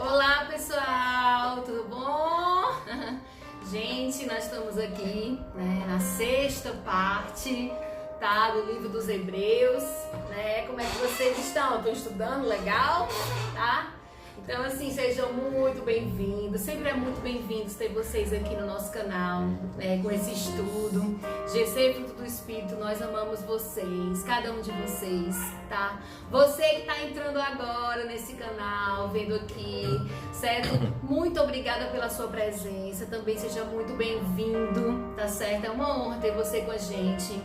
Olá pessoal, tudo bom? Gente, nós estamos aqui, na sexta parte, do livro dos Hebreus, Como é que vocês estão? Estão estudando? Legal? Tá? Então assim, sejam muito bem-vindos, sempre é muito bem-vindos ter vocês aqui no nosso canal, com esse estudo. GC Fruto do Espírito, nós amamos vocês, cada um de vocês, tá? Você que está entrando agora nesse canal, vendo aqui, certo? Muito obrigada pela sua presença, também seja muito bem-vindo, tá certo? É uma honra ter você com a gente.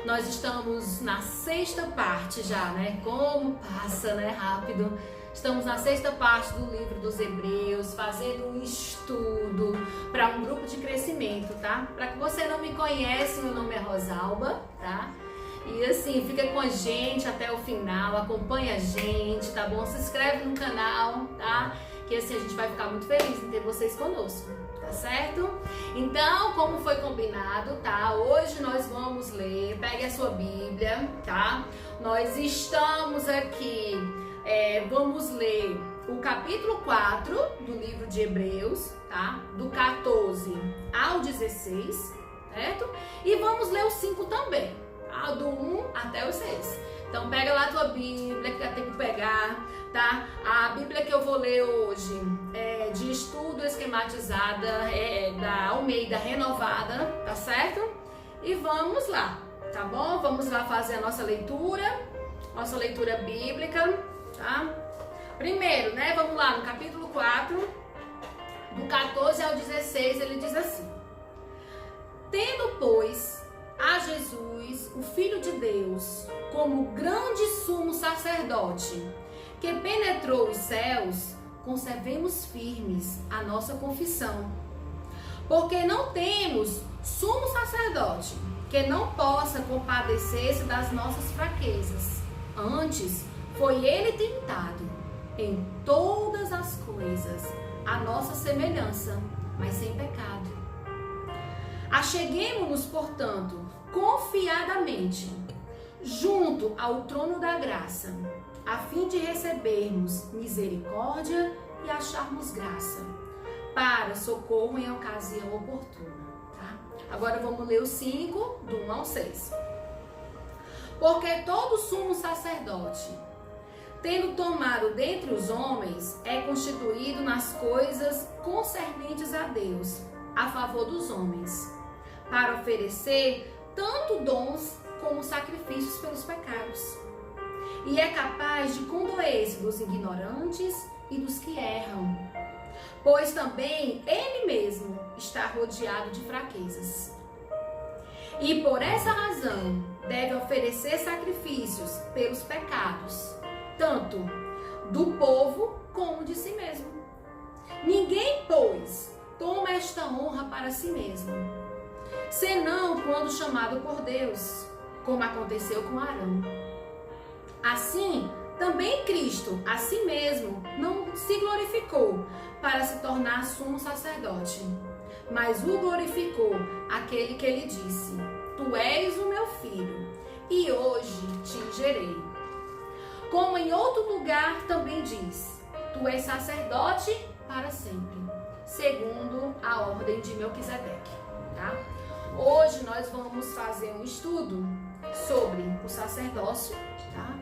Nós estamos na sexta parte já, Como passa, rápido. Estamos na sexta parte do livro dos Hebreus, fazendo um estudo para um grupo de crescimento, tá? Para que você não me conhece, meu nome é Rosalba, tá? E assim, fica com a gente até o final, acompanha a gente, tá bom? Se inscreve no canal, tá? Que assim a gente vai ficar muito feliz em ter vocês conosco, tá certo? Então, como foi combinado, tá? Hoje nós vamos ler, pegue a sua Bíblia, tá? Nós estamos aqui... vamos ler o capítulo 4 do livro de Hebreus, tá? Do 14 ao 16, certo? E vamos ler o 5 também, tá? Do 1 até o 6. Então pega lá a tua Bíblia, que dá tempo de pegar, tá? A Bíblia que eu vou ler hoje é de estudo esquematizada, da Almeida Renovada, tá certo? E vamos lá, tá bom? Vamos lá fazer a nossa leitura bíblica. Tá? Primeiro, vamos lá, no capítulo 4, do 14 ao 16, ele diz assim: Tendo, pois, a Jesus, o Filho de Deus, como grande sumo sacerdote, que penetrou os céus, conservemos firmes a nossa confissão. Porque não temos sumo sacerdote que não possa compadecer-se das nossas fraquezas. Antes, foi ele tentado em todas as coisas, a nossa semelhança, mas sem pecado. Acheguemo-nos, portanto, confiadamente, junto ao trono da graça, a fim de recebermos misericórdia e acharmos graça, para socorro em ocasião oportuna. Tá? Agora vamos ler o 5, do 1 ao 6. Porque todo sumo sacerdote, tendo tomado dentre os homens, é constituído nas coisas concernentes a Deus, a favor dos homens, para oferecer tanto dons como sacrifícios pelos pecados. E é capaz de condoer-se dos ignorantes e dos que erram, pois também ele mesmo está rodeado de fraquezas. E por essa razão deve oferecer sacrifícios pelos pecados, tanto do povo como de si mesmo. Ninguém, pois, toma esta honra para si mesmo, senão quando chamado por Deus, como aconteceu com Arão. Assim, também Cristo, a si mesmo, não se glorificou para se tornar sumo sacerdote, mas o glorificou aquele que lhe disse: Tu és o meu filho, e hoje te gerei. Como em outro lugar também diz: Tu és sacerdote para sempre, segundo a ordem de Melquisedeque. Tá? Hoje nós vamos fazer um estudo sobre o sacerdócio, tá?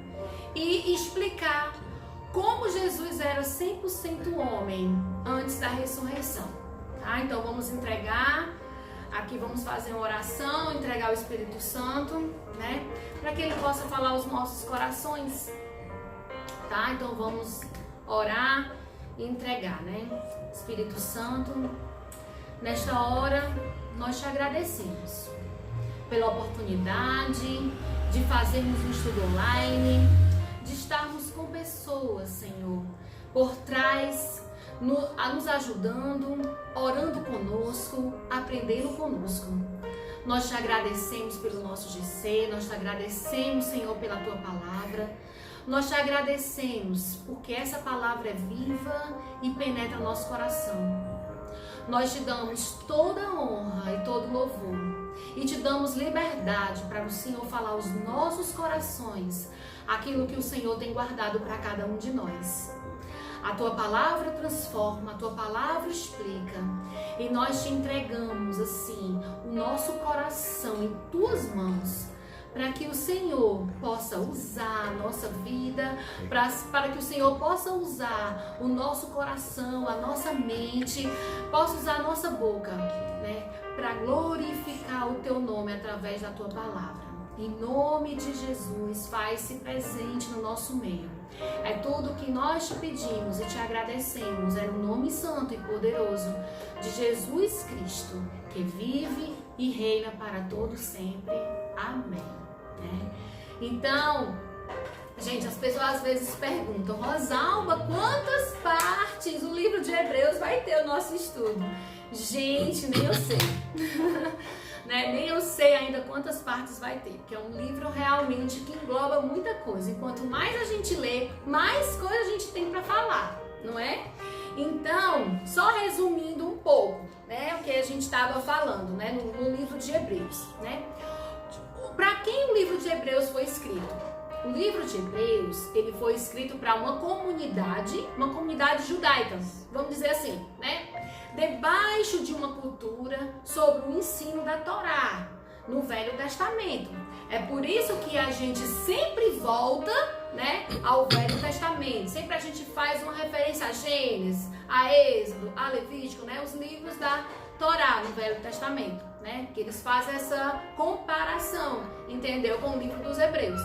E explicar como Jesus era 100% homem antes da ressurreição. Tá? Então vamos entregar, aqui vamos fazer uma oração, entregar o Espírito Santo, para que ele possa falar aos nossos corações. Tá? Então vamos orar e entregar, Espírito Santo, nesta hora nós te agradecemos pela oportunidade de fazermos um estudo online, de estarmos com pessoas, Senhor, por trás, nos ajudando, orando conosco, aprendendo conosco. Nós te agradecemos pelo nosso GC, nós te agradecemos, Senhor, pela tua palavra. Nós te agradecemos porque essa palavra é viva e penetra nosso coração. Nós te damos toda a honra e todo o louvor e te damos liberdade para o Senhor falar aos nossos corações aquilo que o Senhor tem guardado para cada um de nós. A tua palavra transforma, a tua palavra explica. E nós te entregamos assim o nosso coração em tuas mãos, para que o Senhor possa usar a nossa vida, para que o Senhor possa usar o nosso coração, a nossa mente, possa usar a nossa boca, né, para glorificar o teu nome através da tua palavra. Em nome de Jesus, faz-se presente no nosso meio. É tudo que nós te pedimos e te agradecemos, é no nome santo e poderoso de Jesus Cristo, que vive e reina para todos sempre. Amém. Então, gente, as pessoas às vezes perguntam: Rosalba, quantas partes o livro de Hebreus vai ter o nosso estudo? Gente, nem eu sei. Nem eu sei ainda quantas partes vai ter, porque é um livro realmente que engloba muita coisa. E quanto mais a gente lê, mais coisa a gente tem para falar, não é? Então, só resumindo um pouco, o que a gente estava falando, no livro de Hebreus, Para quem o livro de Hebreus foi escrito? O livro de Hebreus, ele foi escrito para uma comunidade judaica, vamos dizer assim, debaixo de uma cultura sobre o ensino da Torá, no Velho Testamento. É por isso que a gente sempre volta, ao Velho Testamento. Sempre a gente faz uma referência a Gênesis, a Êxodo, a Levítico, os livros da Torá no Velho Testamento, que eles fazem essa comparação, entendeu? Com o livro dos Hebreus,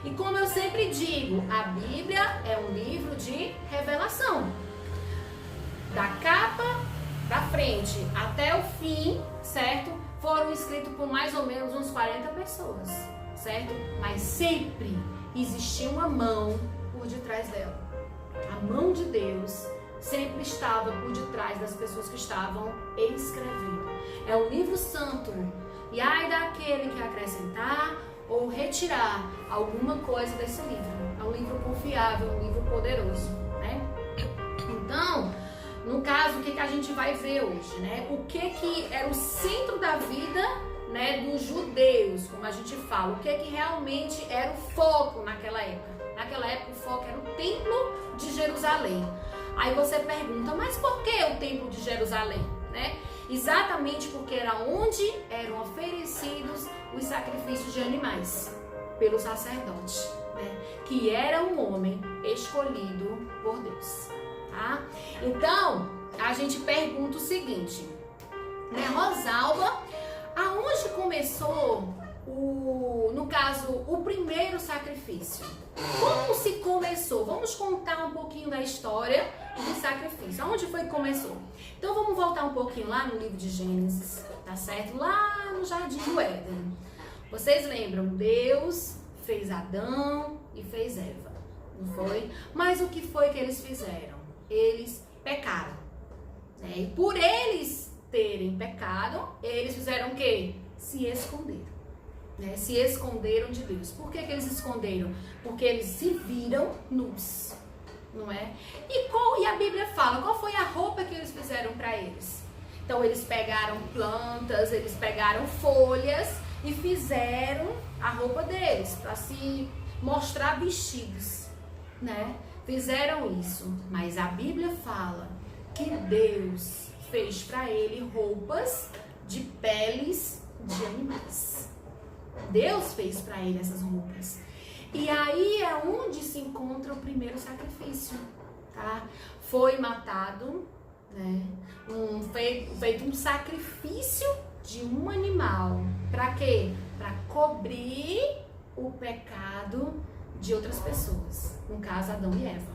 E como eu sempre digo, a Bíblia é um livro de revelação. Da capa pra frente até o fim, certo? Foram escritos por mais ou menos uns 40 pessoas, certo? Mas sempre existia uma mão por detrás dela. A mão de Deus sempre estava por detrás das pessoas que estavam escrevendo. É um livro santo. E ai daquele que acrescentar ou retirar alguma coisa desse livro. É um livro confiável, um livro poderoso, Então, no caso, o que a gente vai ver hoje, O que era o centro da vida, dos judeus, como a gente fala. O que realmente era o foco naquela época. Naquela época o foco era o Templo de Jerusalém. Aí você pergunta, mas por que o Templo de Jerusalém? Exatamente porque era onde eram oferecidos os sacrifícios de animais pelo sacerdote, que era um homem escolhido por Deus, tá? Então, a gente pergunta o seguinte, Rosalba, aonde começou no caso, o primeiro sacrifício? Como se começou? Vamos contar um pouquinho da história do sacrifício. Aonde foi que começou? Então vamos voltar um pouquinho lá no livro de Gênesis, tá certo? Lá no Jardim do Éden. Vocês lembram? Deus fez Adão e fez Eva, não foi? Mas o que foi que eles fizeram? Eles pecaram, E por eles terem pecado, eles fizeram o quê? Se esconderam. Se esconderam de Deus. Por que eles se esconderam? Porque eles se viram nus, não é? E a Bíblia fala, qual foi a roupa que eles fizeram para eles? Então eles pegaram plantas, eles pegaram folhas e fizeram a roupa deles para se mostrar vestidos, Fizeram isso, mas a Bíblia fala que Deus fez para ele roupas de peles de animais. Deus fez para ele essas roupas. E aí é onde se encontra o primeiro sacrifício, tá? Foi matado, feito um sacrifício de um animal. Para quê? Para cobrir o pecado de outras pessoas. No caso, Adão e Eva,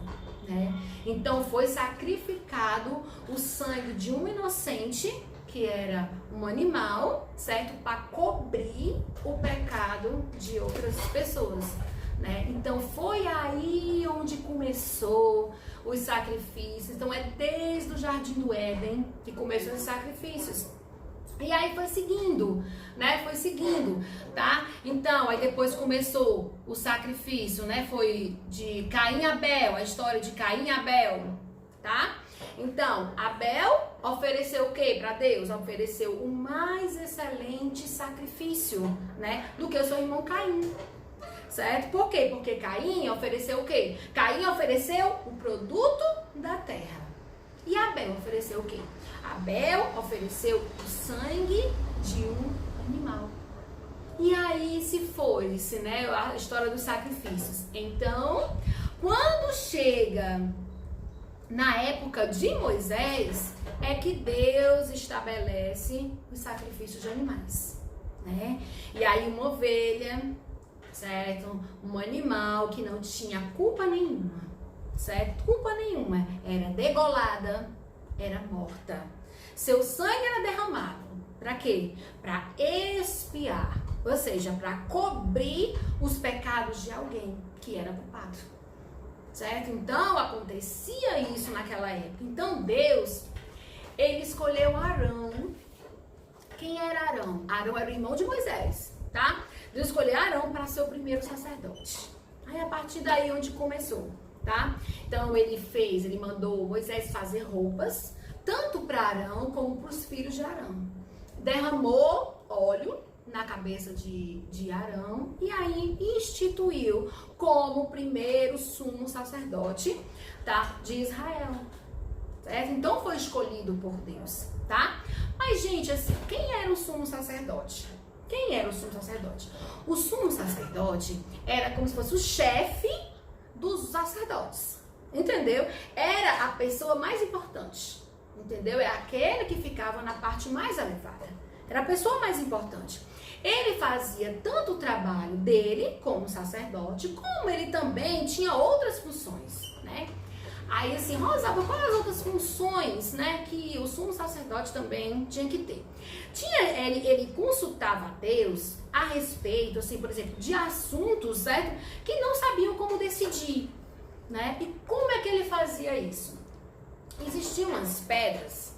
Então foi sacrificado o sangue de um inocente, que era um animal, certo? Para cobrir o pecado de outras pessoas, Então foi aí onde começou os sacrifícios. Então é desde o Jardim do Éden que começou os sacrifícios. E aí foi seguindo, Foi seguindo, tá? Então, aí depois começou o sacrifício, Foi de Caim e Abel, a história de Caim e Abel, tá? Então, Abel ofereceu o que para Deus? Ofereceu o mais excelente sacrifício, do que o seu irmão Caim. certo? Por quê? Porque Caim ofereceu o quê? Caim ofereceu o produto da terra. E Abel ofereceu o quê? Abel ofereceu o sangue de um animal. E aí se foi-se, né, a história dos sacrifícios. Então, quando chega na época de Moisés, é que Deus estabelece os sacrifícios de animais, né? E aí uma ovelha, certo? Um animal que não tinha culpa nenhuma, certo? Culpa nenhuma, era degolada, era morta. Seu sangue era derramado. Para quê? Para expiar, ou seja, para cobrir os pecados de alguém que era culpado, certo? Então acontecia isso naquela época. Então Deus, ele escolheu Arão. Quem era Arão? Arão era o irmão de Moisés, tá? Deus escolheu Arão para ser o primeiro sacerdote. Aí a partir daí onde começou, tá? Então ele mandou Moisés fazer roupas, tanto para Arão como para os filhos de Arão. Derramou óleo na cabeça de Arão e aí instituiu como primeiro sumo sacerdote, tá, de Israel, certo? Então foi escolhido por Deus, tá? Mas gente, assim, quem era o sumo sacerdote? Quem era o sumo sacerdote? O sumo sacerdote era como se fosse o chefe dos sacerdotes, entendeu? Era a pessoa mais importante, entendeu? É aquele que ficava na parte mais elevada. Era a pessoa mais importante. Ele fazia tanto o trabalho dele como sacerdote, como ele também tinha outras funções, né? Aí assim, Rosalba, quais as outras funções, né, que o sumo sacerdote também tinha que ter? Ele consultava a Deus a respeito, assim, por exemplo, de assuntos, certo? Que não sabiam como decidir, né? E como é que ele fazia isso? Existiam umas pedras,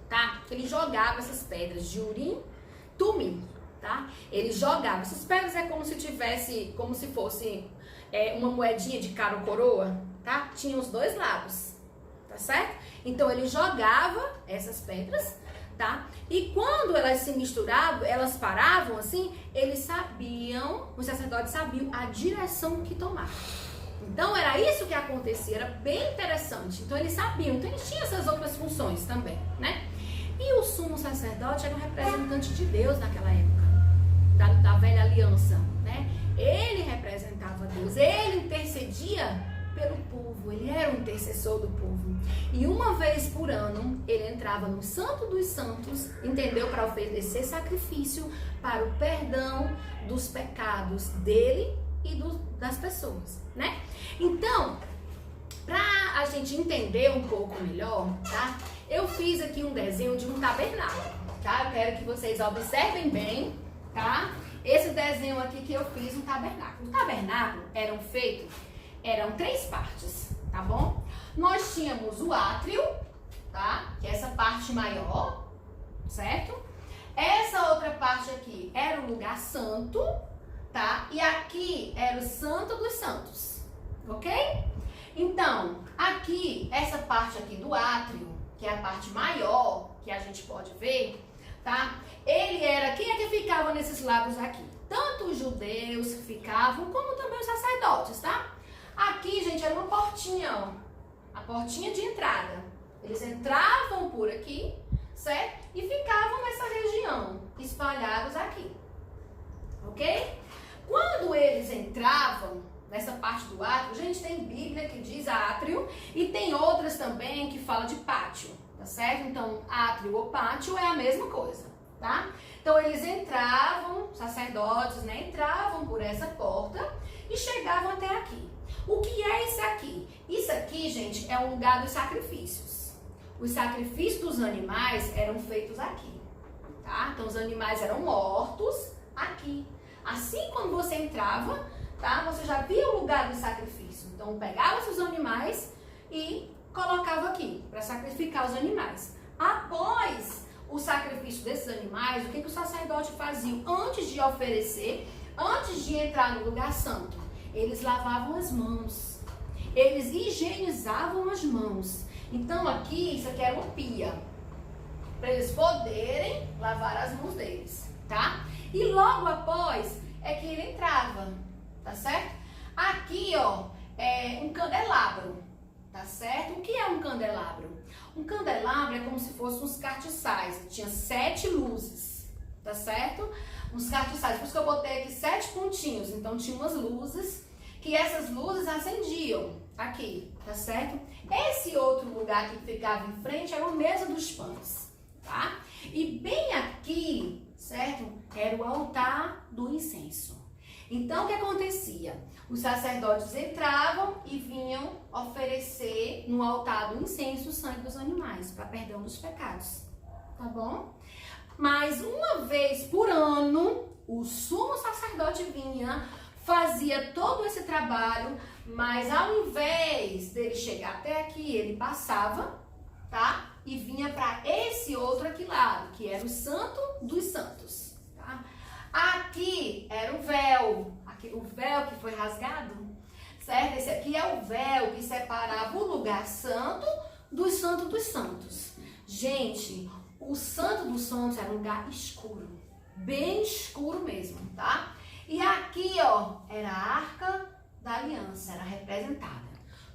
tá? Ele jogava essas pedras de Urim, Tumim, tá? Ele jogava. Essas pedras é como se tivesse, como se fosse uma moedinha de cara ou coroa, tá? Tinha os dois lados, tá certo? Então ele jogava essas pedras, tá? E quando elas se misturavam, elas paravam assim, os sacerdotes sabiam a direção que tomar. Então era isso que acontecia, era bem interessante. Então eles sabiam, então eles tinham essas outras funções também, né? E o sumo sacerdote era um representante de Deus naquela época, da velha aliança, né? Ele representava Deus, ele intercedia pelo povo, ele era o intercessor do povo. E uma vez por ano, ele entrava no Santo dos Santos, entendeu? Para oferecer sacrifício para o perdão dos pecados dele e das pessoas, né? Então, para a gente entender um pouco melhor, tá? Eu fiz aqui um desenho de um tabernáculo, tá? Eu quero que vocês observem bem, tá? Esse desenho aqui que eu fiz, um tabernáculo. O tabernáculo eram 3 partes, tá bom? Nós tínhamos o átrio, tá? Que é essa parte maior, certo? Essa outra parte aqui era o lugar santo, tá? E aqui era o Santo dos Santos, ok? Então, aqui, essa parte aqui do átrio, que é a parte maior que a gente pode ver, tá? Quem é que ficava nesses lados aqui? Tanto os judeus que ficavam, como também os sacerdotes, tá? Aqui, gente, era uma portinha, ó. A portinha de entrada. Eles entravam por aqui, certo? E ficavam nessa região, espalhados aqui, ok? Quando eles entravam nessa parte do átrio, gente, tem Bíblia que diz átrio e tem outras também que fala de pátio, tá certo? Então, átrio ou pátio é a mesma coisa, tá? Então, eles entravam, sacerdotes, né, entravam por essa porta e chegavam até aqui. O que é isso aqui? Isso aqui, gente, é um lugar dos sacrifícios. Os sacrifícios dos animais eram feitos aqui, tá? Então, os animais eram mortos aqui. Assim, quando você entrava, tá? Você já via o lugar do sacrifício. Então, pegava os animais e colocava aqui para sacrificar os animais. Após o sacrifício desses animais, o que o sacerdote fazia antes de oferecer, antes de entrar no lugar santo? Eles lavavam as mãos. Eles higienizavam as mãos. Então, aqui, isso aqui era uma pia, para eles poderem lavar as mãos deles, tá? E logo após é que ele entrava, tá certo? Aqui, ó, é um candelabro, tá certo? O que é um candelabro? Um candelabro é como se fosse uns castiçais, tinha 7 luzes, tá certo? Uns castiçais, por isso que eu botei aqui 7 pontinhos, então tinha umas luzes, que essas luzes acendiam aqui, tá certo? Esse outro lugar que ficava em frente era a mesa dos pães, tá? E bem aqui, certo? Era o altar do incenso. Então, o que acontecia? Os sacerdotes entravam e vinham oferecer no altar do incenso o sangue dos animais, para perdão dos pecados, tá bom? Mas uma vez por ano, o sumo sacerdote vinha, fazia todo esse trabalho, mas ao invés dele chegar até aqui, ele passava, tá? E vinha para esse outro aqui lado, que era o Santo dos Santos, tá? Aqui era o véu, o véu que foi rasgado, certo? Esse aqui é o véu que separava o lugar santo dos santos. Gente, o Santo dos Santos era um lugar escuro, bem escuro mesmo, tá? E aqui, ó, era a Arca da Aliança, era representada.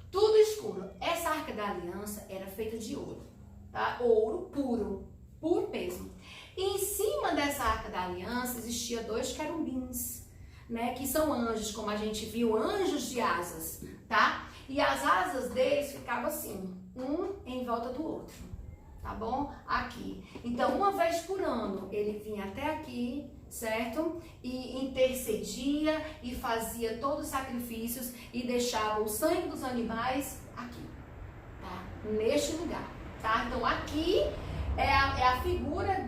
Tudo escuro. Essa Arca da Aliança era feita de ouro, tá? Ouro puro, puro mesmo. E em cima dessa Arca da Aliança existia 2 querubins, né? Que são anjos, como a gente viu, anjos de asas, tá? E as asas deles ficavam assim, um em volta do outro, tá bom? Aqui. Então, uma vez por ano, ele vinha até aqui, certo? E intercedia e fazia todos os sacrifícios e deixava o sangue dos animais aqui, tá? Neste lugar, tá? Então, aqui é a figura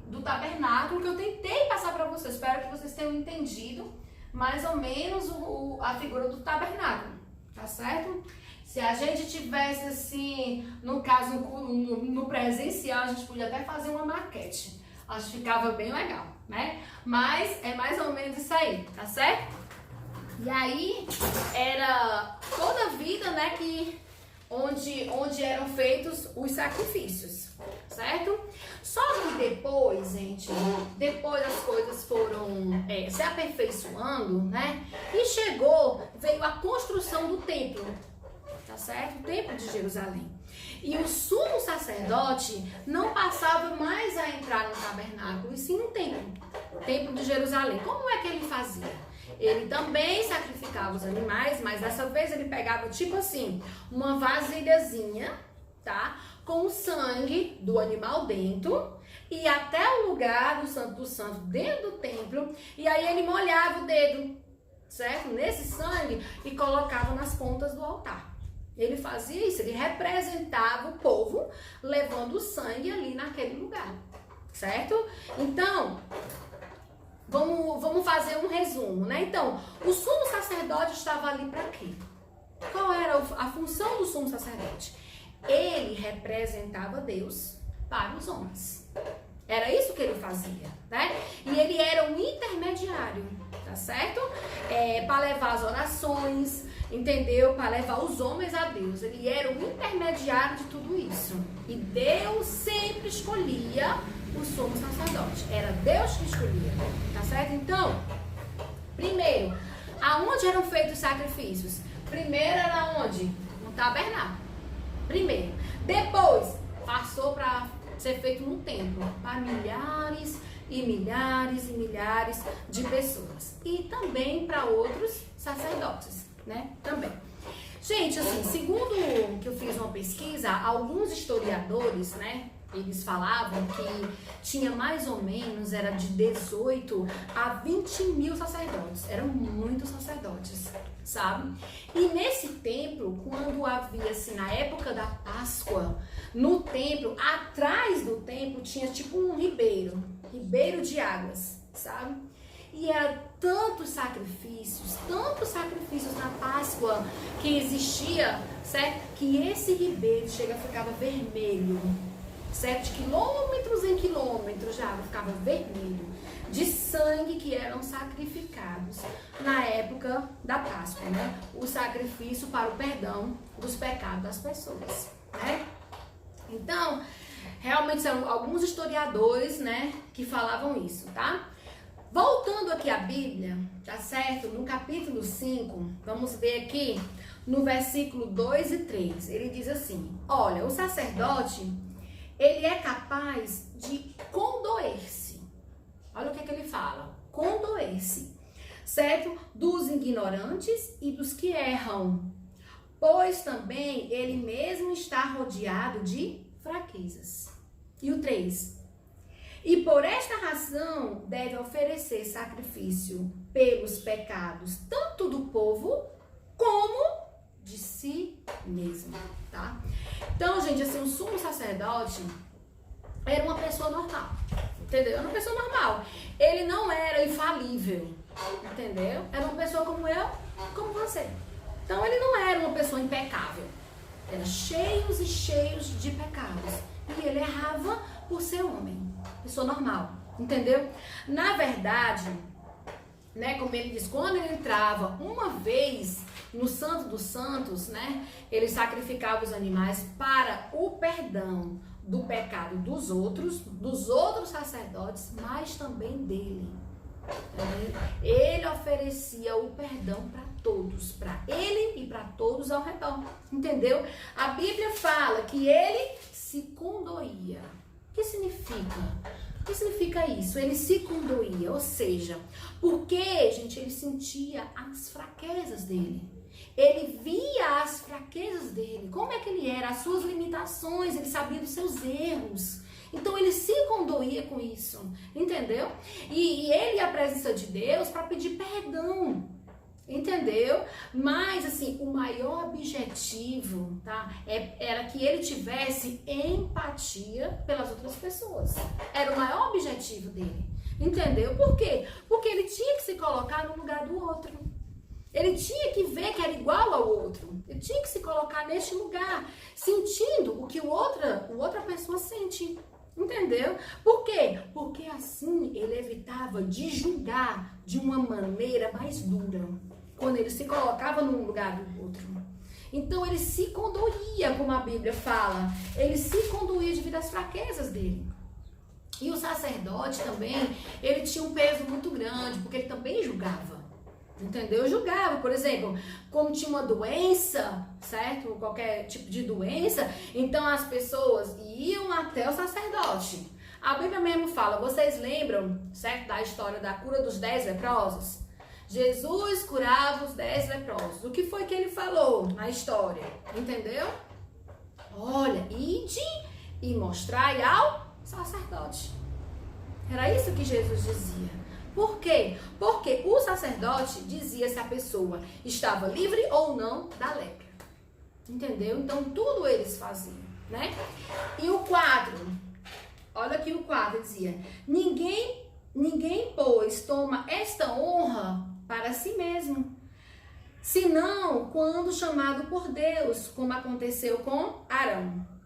do tabernáculo que eu tentei passar para vocês. Espero que vocês tenham entendido mais ou menos a figura do tabernáculo, tá certo? Se a gente tivesse assim, no caso, no presencial, a gente podia até fazer uma maquete. Acho que ficava bem legal, né? Mas é mais ou menos isso aí, tá certo? E aí, era toda a vida, né, que onde eram feitos os sacrifícios, certo? Só que depois, gente, depois as coisas foram se aperfeiçoando, né? E veio a construção do templo, tá certo? O templo de Jerusalém. E o sumo sacerdote não passava mais a entrar no tabernáculo, e sim no templo, o templo de Jerusalém. Como é que ele fazia? Ele também sacrificava os animais, mas dessa vez ele pegava tipo assim, uma vasilhazinha, tá? Com o sangue do animal dentro, e até o lugar do Santo dos Santos dentro do templo, e aí ele molhava o dedo, certo? Nesse sangue, e colocava nas pontas do altar. Ele fazia isso, ele representava o povo levando o sangue ali naquele lugar, certo? Então, vamos fazer um resumo, né? Então, o sumo sacerdote estava ali para quê? Qual era a função do sumo sacerdote? Ele representava Deus para os homens. Era isso que ele fazia, né? E ele era um intermediário, tá certo? Para levar as orações, entendeu? Para levar os homens a Deus. Ele era o intermediário de tudo isso. E Deus sempre escolhia o sumo sacerdote. Era Deus que escolhia, tá certo? Então, primeiro, aonde eram feitos os sacrifícios? Primeiro era onde? No tabernáculo. Primeiro. Depois, passou para ser feito no templo, para milhares e milhares e milhares de pessoas. E também para outros sacerdotes, né? Também. Gente, assim, segundo que eu fiz uma pesquisa, alguns historiadores, né? Eles falavam que tinha mais ou menos, era de 18 a 20 mil sacerdotes. Eram muitos sacerdotes, sabe? E nesse templo, quando havia, assim, na época da Páscoa, no templo, atrás do templo, tinha tipo um ribeiro de águas, sabe? E era tantos sacrifícios na Páscoa que existia, certo? Que esse ribeiro ficava vermelho, certo? De quilômetros em quilômetros já ficava vermelho, de sangue que eram sacrificados na época da Páscoa, né? O sacrifício para o perdão dos pecados das pessoas, né? Então, realmente são alguns historiadores, né, que falavam isso, tá? Voltando aqui à Bíblia, tá certo? No capítulo 5, vamos ver aqui no versículo 2 e 3. Ele diz assim: olha, o sacerdote, ele é capaz de condoer-se. Olha o que ele fala: condoer-se, certo? Dos ignorantes e dos que erram, pois também ele mesmo está rodeado de fraquezas. E o 3: e por esta razão deve oferecer sacrifício pelos pecados, tanto do povo como de si mesmo, tá? Então, gente, assim, o sumo sacerdote era uma pessoa normal, entendeu? Era uma pessoa normal. Ele não era infalível, entendeu? Era uma pessoa como eu, como você. Então, ele não era uma pessoa impecável. Era cheios e cheios de pecados. E ele errava por ser homem. Pessoa normal, entendeu? Na verdade, né, como ele diz, quando ele entrava uma vez no Santo dos Santos, né, ele sacrificava os animais para o perdão do pecado dos outros sacerdotes, mas também dele. Ele oferecia o perdão para todos, para ele e para todos ao redor, entendeu? A Bíblia fala que ele se condoía. O que significa? O que significa isso? Ele se condoía, ou seja, porque, gente, ele sentia as fraquezas dele. Ele via as fraquezas dele, como é que ele era, as suas limitações, ele sabia dos seus erros. Então ele se condoía com isso, entendeu? E ele ia à presença de Deus para pedir perdão, entendeu? Mas assim, o maior objetivo, tá? Era que ele tivesse empatia pelas outras pessoas. Era o maior objetivo dele, entendeu? Por quê? Porque ele tinha que se colocar no lugar do outro. Ele tinha que ver que era igual ao outro. Ele tinha que se colocar neste lugar, sentindo o que outra pessoa sente. Entendeu? Por quê? Porque assim ele evitava de julgar de uma maneira mais dura, quando ele se colocava no lugar do outro. Então ele se condoía, como a Bíblia fala. Ele se condoía devido às fraquezas dele. E o sacerdote também, ele tinha um peso muito grande, porque ele também julgava. Entendeu? Julgava, por exemplo, como tinha uma doença, certo? Qualquer tipo de doença, então as pessoas iam até o sacerdote. A Bíblia mesmo fala, vocês lembram, certo? Da história da cura dos 10 leprosos? Jesus curava os 10 leprosos. O que foi que ele falou na história? Entendeu? Olha, ide e mostrai ao sacerdote. Era isso que Jesus dizia. Por quê? Porque o sacerdote dizia se a pessoa estava livre ou não da lepra. Entendeu? Então, tudo eles faziam, né? E o 4, olha aqui o 4, dizia: ninguém, pois, toma esta honra para si mesmo, senão quando chamado por Deus, como aconteceu com Arão.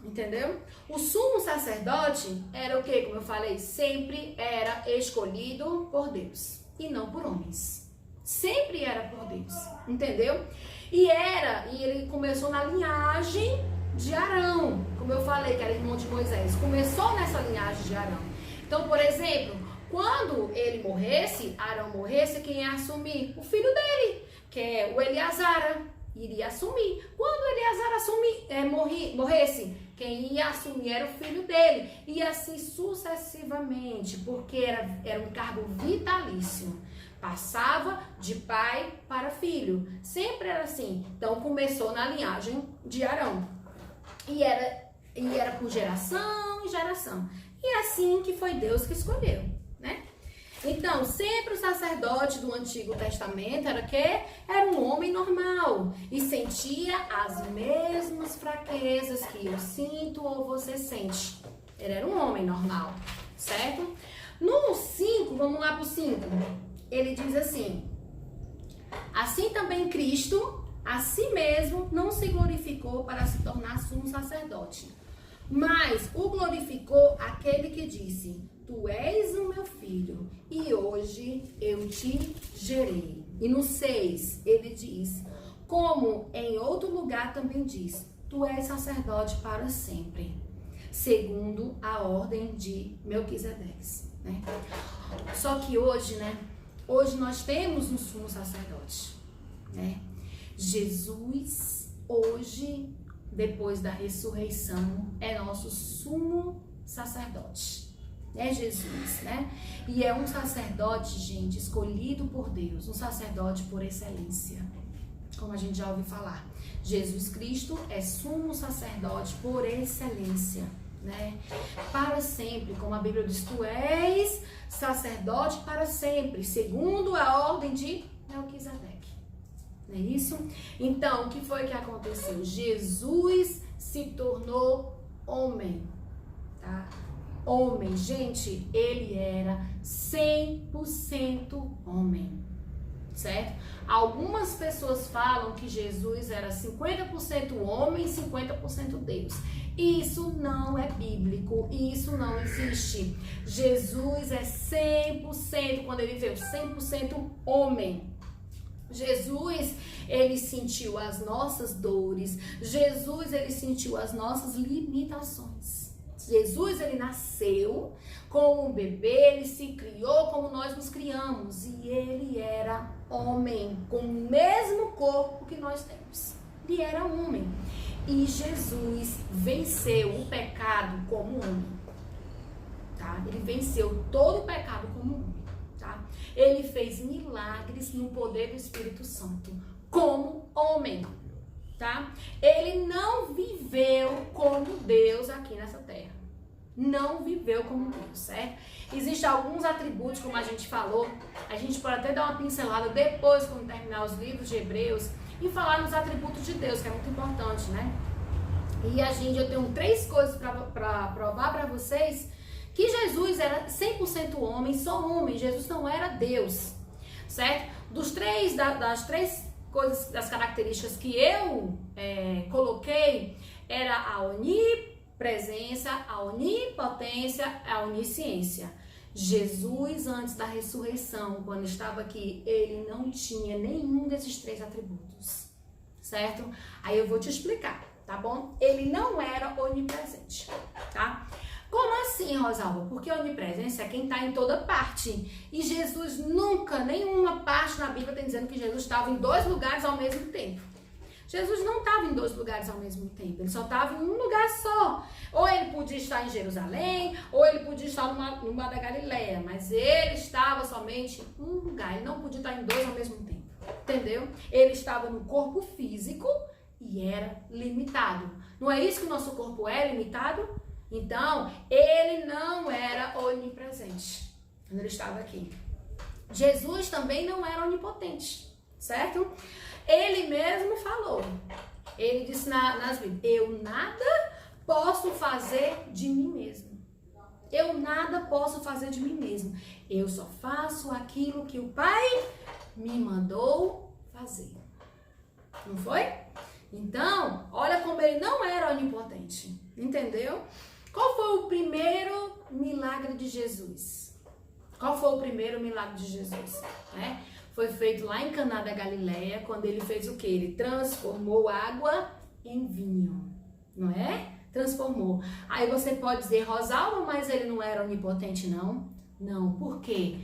Entendeu? O sumo sacerdote era o que, como eu falei, sempre era escolhido por Deus e não por homens. Sempre era por Deus, entendeu? E ele começou na linhagem de Arão, como eu falei, que era irmão de Moisés. Começou nessa linhagem de Arão. Então, por exemplo, quando ele morresse, Arão morresse, quem ia assumir? O filho dele, que é o Eleazar, iria assumir. Quando Eleazar morresse, quem ia assumir era o filho dele. E assim sucessivamente, porque era um cargo vitalício. Passava de pai para filho. Sempre era assim. Então começou na linhagem de Arão. E era por geração em geração. E é assim que foi Deus que escolheu, né? Então, sempre o sacerdote do Antigo Testamento era um homem normal e sentia as mesmas fraquezas que eu sinto ou você sente. Ele era um homem normal, certo? No 5, vamos lá pro 5. Ele diz assim: assim também Cristo, a si mesmo, não se glorificou para se tornar sumo sacerdote, mas o glorificou aquele que disse: tu és o meu filho, e hoje eu te gerei. E no 6, ele diz, como em outro lugar também diz, tu és sacerdote para sempre, segundo a ordem de Melquisedeque, né? Só que hoje, né? Hoje nós temos um sumo sacerdote, né? Jesus, hoje, depois da ressurreição, é nosso sumo sacerdote. É Jesus, né? E é um sacerdote, gente, escolhido por Deus, um sacerdote por excelência, como a gente já ouviu falar. Jesus Cristo é sumo sacerdote por excelência, né? Para sempre, como a Bíblia diz, tu és sacerdote para sempre, segundo a ordem de Melquisedeque. Não é isso? Então, o que foi que aconteceu? Jesus se tornou homem, tá? Homem, gente, ele era 100% homem, certo? Algumas pessoas falam que Jesus era 50% homem e 50% Deus. Isso não é bíblico, isso não existe. Jesus é 100%, quando ele veio, 100% homem. Jesus, ele sentiu as nossas dores. Jesus, ele sentiu as nossas limitações. Jesus, ele nasceu como um bebê, ele se criou como nós nos criamos. E ele era homem, com o mesmo corpo que nós temos. Ele era homem. E Jesus venceu o pecado como homem. Tá? Ele venceu todo o pecado como homem. Tá? Ele fez milagres no poder do Espírito Santo como homem. Tá? Ele não viveu como Deus aqui nessa terra. Não viveu como Deus, certo? Existem alguns atributos, como a gente falou. A gente pode até dar uma pincelada depois, quando terminar os livros de Hebreus, e falar nos atributos de Deus, que é muito importante, né? E eu tenho 3 coisas para provar para vocês que Jesus era 100% homem, só homem. Jesus não era Deus, certo? Das 3 coisas, das características que eu coloquei, era a onipresença, a onipotência, a onisciência. Jesus, antes da ressurreição, quando estava aqui, ele não tinha nenhum desses 3 atributos, certo? Aí eu vou te explicar, tá bom? Ele não era onipresente, tá? Como assim, Rosalba? Porque a onipresença é quem está em toda parte. E Jesus nunca, nenhuma parte na Bíblia tem dizendo que Jesus estava em 2 lugares ao mesmo tempo. Jesus não estava em 2 lugares ao mesmo tempo, ele só estava em um lugar só. Ou ele podia estar em Jerusalém, ou ele podia estar no Mar da Galileia, mas ele estava somente em um lugar, ele não podia estar em 2 ao mesmo tempo, entendeu? Ele estava no corpo físico e era limitado. Não é isso que o nosso corpo é limitado? Então, ele não era onipresente quando ele estava aqui. Jesus também não era onipotente, certo? Ele mesmo falou, ele disse nas Bíblias, eu nada posso fazer de mim mesmo. Eu nada posso fazer de mim mesmo. Eu só faço aquilo que o Pai me mandou fazer. Não foi? Então, olha como ele não era onipotente. Entendeu? Qual foi o primeiro milagre de Jesus? Qual foi o primeiro milagre de Jesus? Foi feito lá em Caná da Galileia, quando ele fez o quê? Ele transformou água em vinho, não é? Transformou. Aí você pode dizer, Rosalba, mas ele não era onipotente, não? Não, por quê?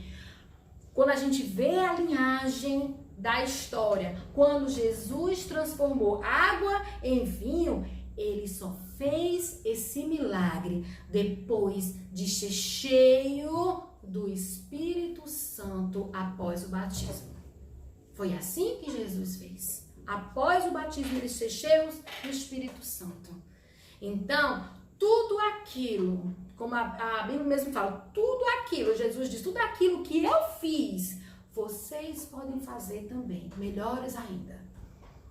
Quando a gente vê a linhagem da história, quando Jesus transformou água em vinho, ele só fez esse milagre depois de ser cheio do Espírito Santo após o batismo. Foi assim que Jesus fez. Após o batismo, eles ser cheios do Espírito Santo. Então, tudo aquilo, como a Bíblia mesmo fala, tudo aquilo, Jesus diz, tudo aquilo que eu fiz, vocês podem fazer também, melhores ainda.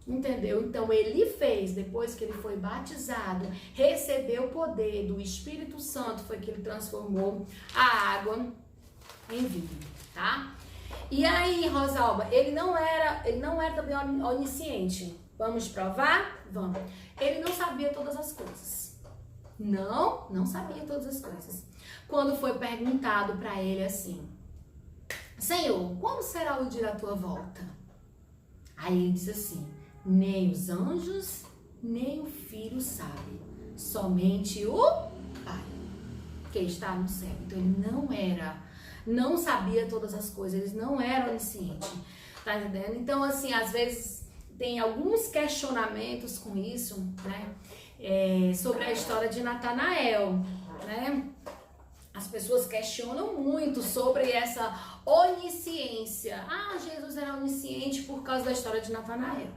Entendeu? Então, ele fez, depois que ele foi batizado, recebeu o poder do Espírito Santo, foi que ele transformou a água em vinho, tá? E aí, Rosalba, ele não era também onisciente. Vamos provar? Vamos. Ele não sabia todas as coisas. Não sabia todas as coisas. Quando foi perguntado para ele assim, Senhor, quando será o dia da tua volta? Aí ele disse assim, nem os anjos, nem o Filho sabe, somente o Pai, que está no céu. Então ele não era não sabia todas as coisas, eles não eram oniscientes, tá entendendo? Então, assim, às vezes tem alguns questionamentos com isso, né? Sobre a história de Natanael, né? As pessoas questionam muito sobre essa onisciência. Ah, Jesus era onisciente por causa da história de Natanael.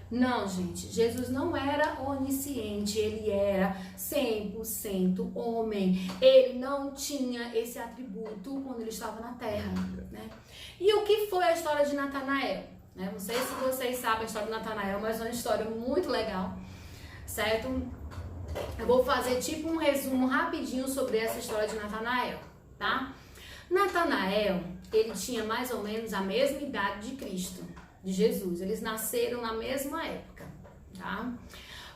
Não, gente, Jesus não era onisciente, ele era 100% homem. Ele não tinha esse atributo quando ele estava na terra, né? E o que foi a história de Natanael? Não sei se vocês sabem a história de Natanael, mas é uma história muito legal, certo? Eu vou fazer tipo um resumo rapidinho sobre essa história de Natanael, tá? Natanael, ele tinha mais ou menos a mesma idade de Cristo, de Jesus. Eles nasceram na mesma época, tá?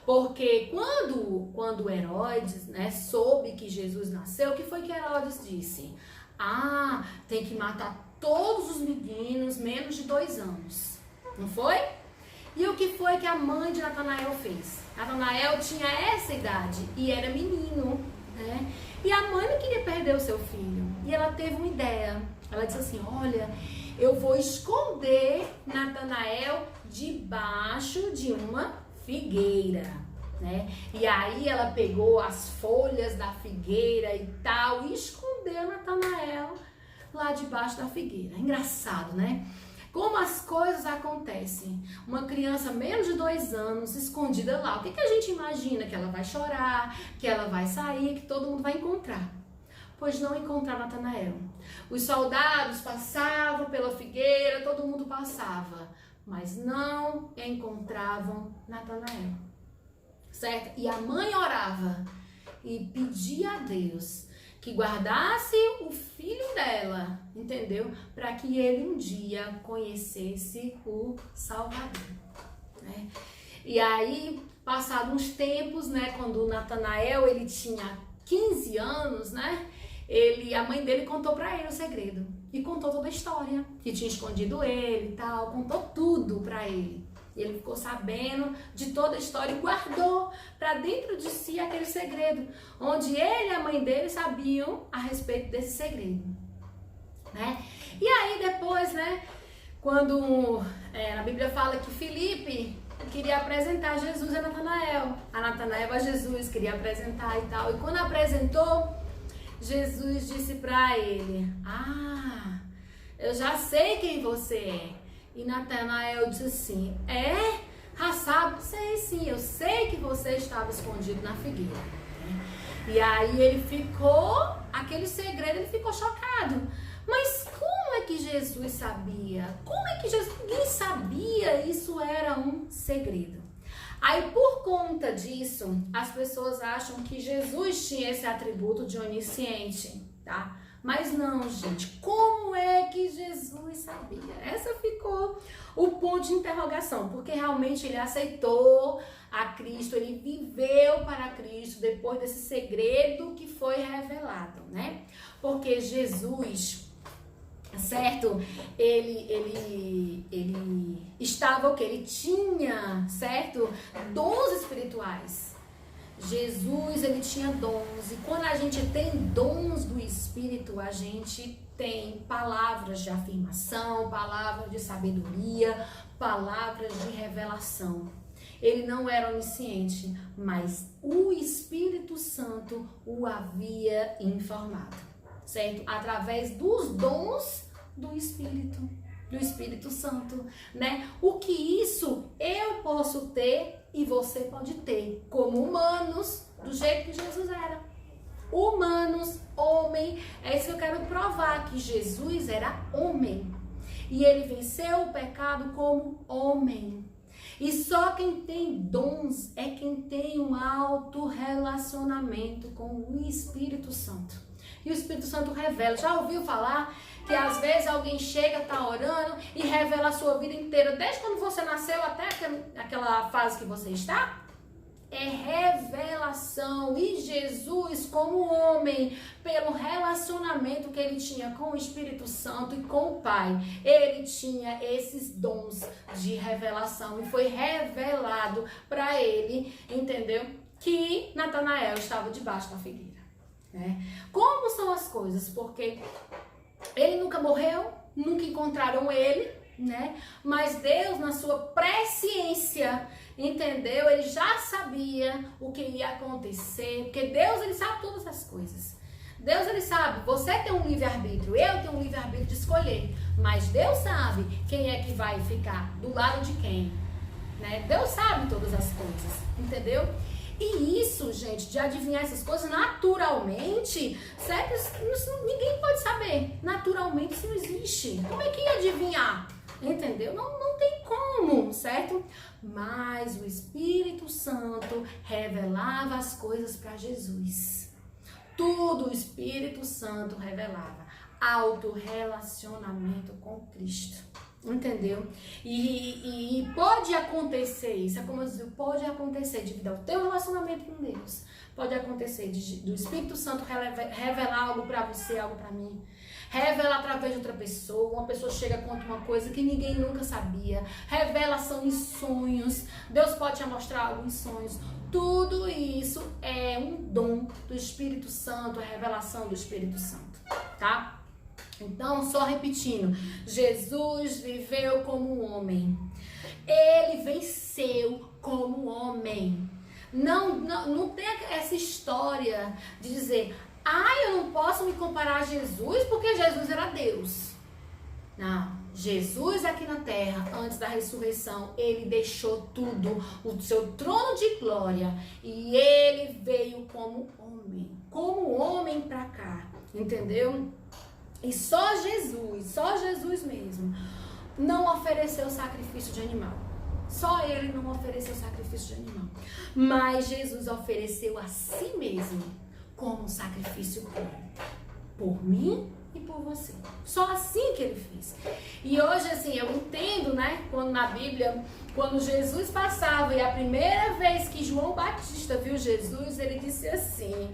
Porque quando Herodes, né, soube que Jesus nasceu, o que foi que Herodes disse? Ah, tem que matar todos os meninos menos de 2 anos. Não foi? E o que foi que a mãe de Natanael fez? Natanael tinha essa idade e era menino, né? E a mãe não queria perder o seu filho. E ela teve uma ideia. Ela disse assim, olha, eu vou esconder Natanael debaixo de uma figueira, né? E aí ela pegou as folhas da figueira e tal e escondeu Natanael lá debaixo da figueira. Engraçado, né? Como as coisas acontecem. Uma criança menos de 2 anos escondida lá. O que a gente imagina? Que ela vai chorar, que ela vai sair, que todo mundo vai encontrar. Pois não encontraram Natanael. Os soldados passavam pela figueira, todo mundo passava, mas não encontravam Natanael, certo? E a mãe orava e pedia a Deus que guardasse o filho dela, entendeu? Para que ele um dia conhecesse o Salvador, né? E aí, passados uns tempos, né, quando Natanael, ele tinha 15 anos, né? A mãe dele contou para ele o segredo e contou toda a história, que tinha escondido ele e tal, contou tudo para ele. E ele ficou sabendo de toda a história e guardou para dentro de si aquele segredo, onde ele e a mãe dele sabiam a respeito desse segredo, né? E aí depois, né, quando a Bíblia fala que Filipe queria apresentar Jesus a Natanael a Jesus, queria apresentar e tal. E quando apresentou, Jesus disse para ele, ah, eu já sei quem você é. E Natanael disse assim, sabe? Sei sim, eu sei que você estava escondido na figueira. E aí ele ficou, aquele segredo, ele ficou chocado. Mas como é que Jesus sabia? Como é que ninguém sabia? Isso era um segredo. Aí por conta disso, as pessoas acham que Jesus tinha esse atributo de onisciente, tá? Mas não, gente, como é que Jesus sabia? Essa ficou o ponto de interrogação, porque realmente ele aceitou a Cristo, ele viveu para Cristo depois desse segredo que foi revelado, né? Porque Jesus, certo? Ele estava o quê? Ele tinha, certo? Dons espirituais. Jesus, ele tinha dons, e quando a gente tem dons do Espírito, a gente tem palavras de afirmação, palavras de sabedoria, palavras de revelação. Ele não era onisciente, mas o Espírito Santo o havia informado, certo? Através dos dons do Espírito Santo, né? O que isso eu posso ter e você pode ter, como humanos, do jeito que Jesus era. Humanos, homem, é isso que eu quero provar, que Jesus era homem. E ele venceu o pecado como homem. E só quem tem dons é quem tem um alto relacionamento com o Espírito Santo. E o Espírito Santo revela. Já ouviu falar que às vezes alguém chega, tá orando e revela a sua vida inteira, desde quando você nasceu até aquela fase que você está? É revelação. E Jesus, como homem, pelo relacionamento que ele tinha com o Espírito Santo e com o Pai, ele tinha esses dons de revelação e foi revelado para ele, entendeu? Que Natanael estava debaixo da figueira. Como são as coisas? Porque Ele nunca morreu, nunca encontraram ele, né? Mas Deus, na sua presciência, entendeu? Ele já sabia o que ia acontecer, porque Deus, ele sabe todas as coisas. Deus, ele sabe, você tem um livre-arbítrio, eu tenho um livre-arbítrio de escolher, mas Deus sabe quem é que vai ficar do lado de quem, né? Deus sabe todas as coisas, entendeu? E isso, gente, de adivinhar essas coisas naturalmente, certo? Ninguém pode saber. Naturalmente isso não existe. Como é que ia adivinhar? Entendeu? Não tem como, certo? Mas o Espírito Santo revelava as coisas para Jesus. Tudo o Espírito Santo revelava. Autorrelacionamento com Cristo. Entendeu? E pode acontecer isso, é como eu digo, pode acontecer devido ao teu relacionamento com Deus. Pode acontecer do Espírito Santo revelar algo pra você, algo pra mim. Revela através de outra pessoa. Uma pessoa chega e conta uma coisa que ninguém nunca sabia. Revelação em sonhos. Deus pode te mostrar algo em sonhos. Tudo isso é um dom do Espírito Santo, a revelação do Espírito Santo, tá? Então, só repetindo, Jesus viveu como homem. Ele venceu como homem. Não tem essa história de dizer, eu não posso me comparar a Jesus porque Jesus era Deus. Não. Jesus aqui na terra, antes da ressurreição, ele deixou tudo, o seu trono de glória, e ele veio como homem pra cá, entendeu? E só Jesus mesmo, não ofereceu sacrifício de animal. Só ele não ofereceu sacrifício de animal. Mas Jesus ofereceu a si mesmo como sacrifício por mim e por você. Só assim que ele fez. E hoje, assim, eu entendo, né? Quando na Bíblia, quando Jesus passava e a primeira vez que João Batista viu Jesus, ele disse assim...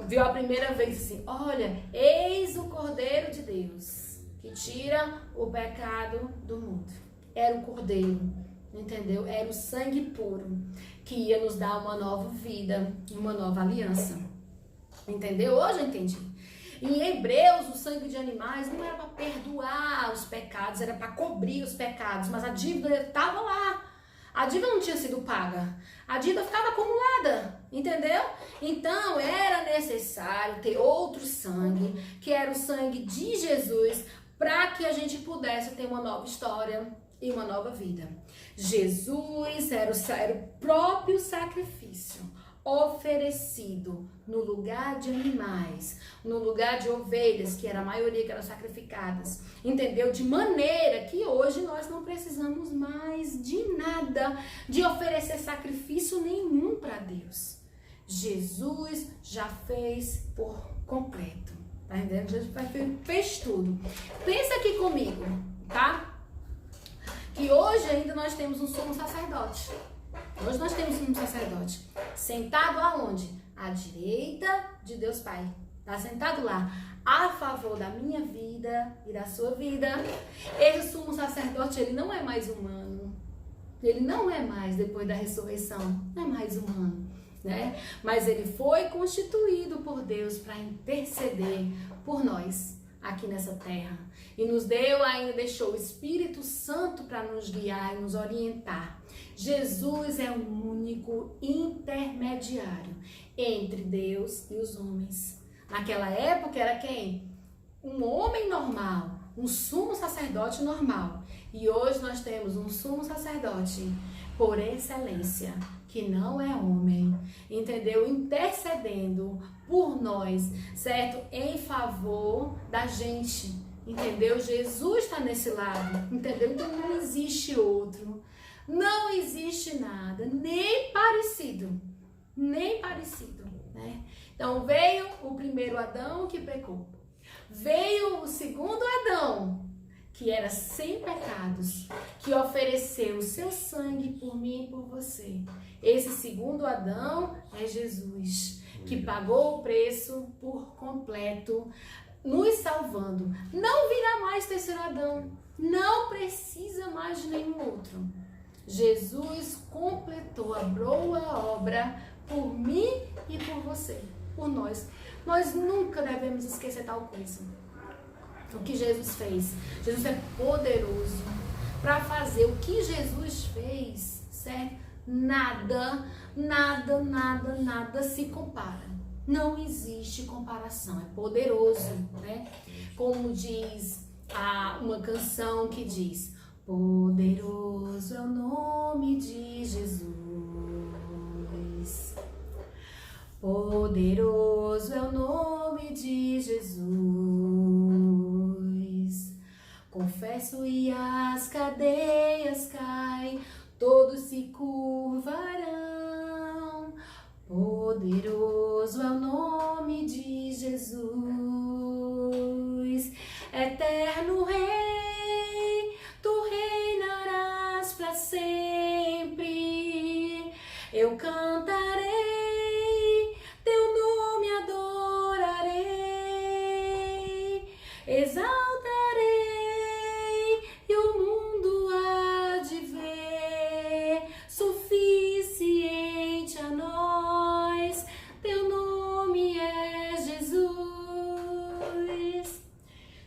viu a primeira vez assim, olha, eis o Cordeiro de Deus, que tira o pecado do mundo. Era o Cordeiro, entendeu? Era o sangue puro, que ia nos dar uma nova vida, uma nova aliança, entendeu? Hoje eu entendi. Em Hebreus, o sangue de animais não era para perdoar os pecados, era para cobrir os pecados, mas a dívida estava lá. A dívida não tinha sido paga, a dívida ficava acumulada, entendeu? Então era necessário ter outro sangue, que era o sangue de Jesus, para que a gente pudesse ter uma nova história e uma nova vida. Jesus era o próprio sacrifício oferecido no lugar de animais, no lugar de ovelhas, que era a maioria que eram sacrificadas, entendeu? De maneira que hoje nós não precisamos mais de nada, de oferecer sacrifício nenhum para Deus. Jesus já fez por completo, tá entendendo? Jesus fez tudo. Pensa aqui comigo, tá? Que hoje ainda nós temos um sumo sacerdote. Hoje nós temos um sacerdote sentado aonde? À direita de Deus Pai. Está sentado lá, a favor da minha vida e da sua vida. Esse sumo sacerdote, ele não é mais humano. Ele não é mais, depois da ressurreição, não é mais humano, né? Mas ele foi constituído por Deus para interceder por nós aqui nessa terra. E nos deu, ainda deixou o Espírito Santo para nos guiar e nos orientar. Jesus é o único intermediário entre Deus e os homens. Naquela época era quem? Um homem normal, um sumo sacerdote normal. E hoje nós temos um sumo sacerdote por excelência, que não é homem, entendeu? Intercedendo por nós, certo? Em favor da gente, entendeu? Jesus está nesse lado, entendeu? Então não existe outro. Não existe nada, nem parecido, né? Então veio o primeiro Adão que pecou, veio o segundo Adão, que era sem pecados, que ofereceu o seu sangue por mim e por você. Esse segundo Adão é Jesus, que pagou o preço por completo, nos salvando. Não virá mais terceiro Adão, não precisa mais de nenhum outro. Jesus completou, abriu a obra por mim e por você, por nós. Nós nunca devemos esquecer tal coisa. o que Jesus fez. Jesus é poderoso para fazer o que Jesus fez, certo? Nada se compara. Não existe comparação, é poderoso, né? Como diz uma canção que diz: poderoso é o nome de Jesus. Poderoso é o nome de Jesus. Confesso e as cadeias caem, todos se curvarão. Poderoso é o nome de Jesus. Eterno Rei, tu reinarás para sempre. Eu cantarei, teu nome adorarei. Exaltarei e o mundo há de ver. Suficiente a nós, teu nome é Jesus.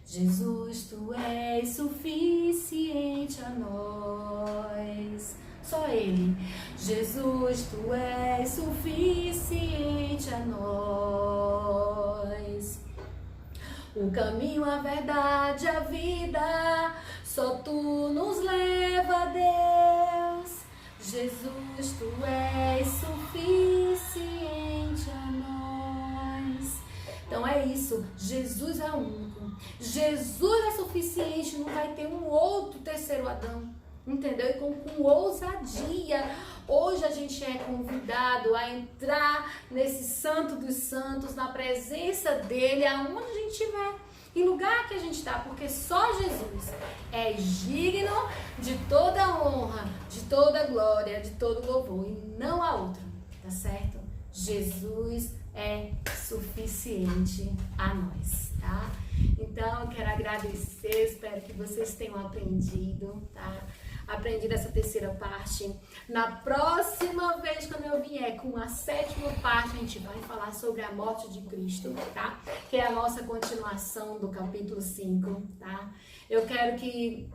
Jesus, tu és suficiente a nós. Só Ele. Jesus, tu és suficiente a nós. O caminho, a verdade, a vida, só tu nos leva a Deus. Jesus, tu és suficiente a nós. Então é isso, Jesus é único. Jesus é suficiente, não vai ter um outro terceiro Adão. Entendeu? E com ousadia. Hoje a gente é convidado a entrar nesse Santo dos Santos, na presença dele, aonde a gente estiver, em lugar que a gente está, porque só Jesus é digno de toda honra, de toda glória, de todo louvor, e não há outro, tá certo? Jesus é suficiente a nós, tá? Então eu quero agradecer, espero que vocês tenham aprendido, tá? Aprendido essa terceira parte. Na próxima vez, quando eu vier com a sétima parte, a gente vai falar sobre a morte de Cristo, tá? Que é a nossa continuação do capítulo 5, tá? Eu quero que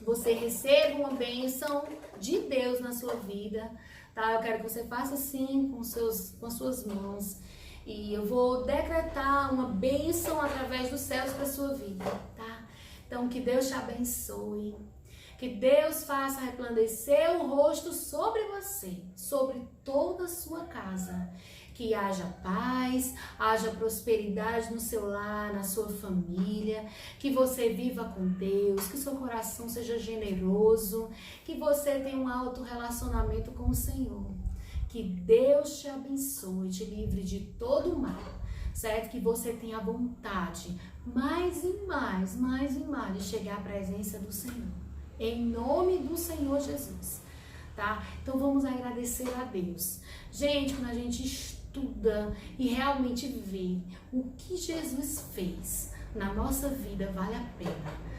você receba uma bênção de Deus na sua vida, tá? Eu quero que você faça assim com as suas mãos. E eu vou decretar uma bênção através dos céus para a sua vida, tá? Então, que Deus te abençoe. Que Deus faça resplandecer o rosto sobre você, sobre toda a sua casa. Que haja paz, haja prosperidade no seu lar, na sua família. Que você viva com Deus, que seu coração seja generoso. Que você tenha um alto relacionamento com o Senhor. Que Deus te abençoe, te livre de todo o mal, certo? Que você tenha vontade, mais e mais de chegar à presença do Senhor. Em nome do Senhor Jesus, tá? Então vamos agradecer a Deus. Gente, quando a gente estuda e realmente vê o que Jesus fez na nossa vida, vale a pena.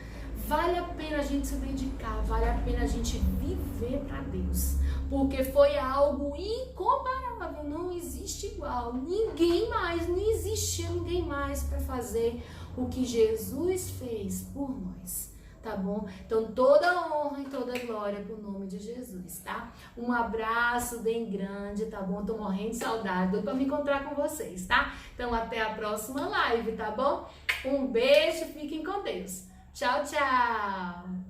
Vale a pena a gente se dedicar, vale a pena a gente viver para Deus. Porque foi algo incomparável, não existe igual. Ninguém mais, não existia ninguém mais para fazer o que Jesus fez por nós. Tá bom? Então toda honra e toda glória pro nome de Jesus, tá? Um abraço bem grande, tá bom? Tô morrendo de saudade, doido pra me encontrar com vocês, tá? Então até a próxima live, tá bom? Um beijo, fiquem com Deus. Tchau, tchau!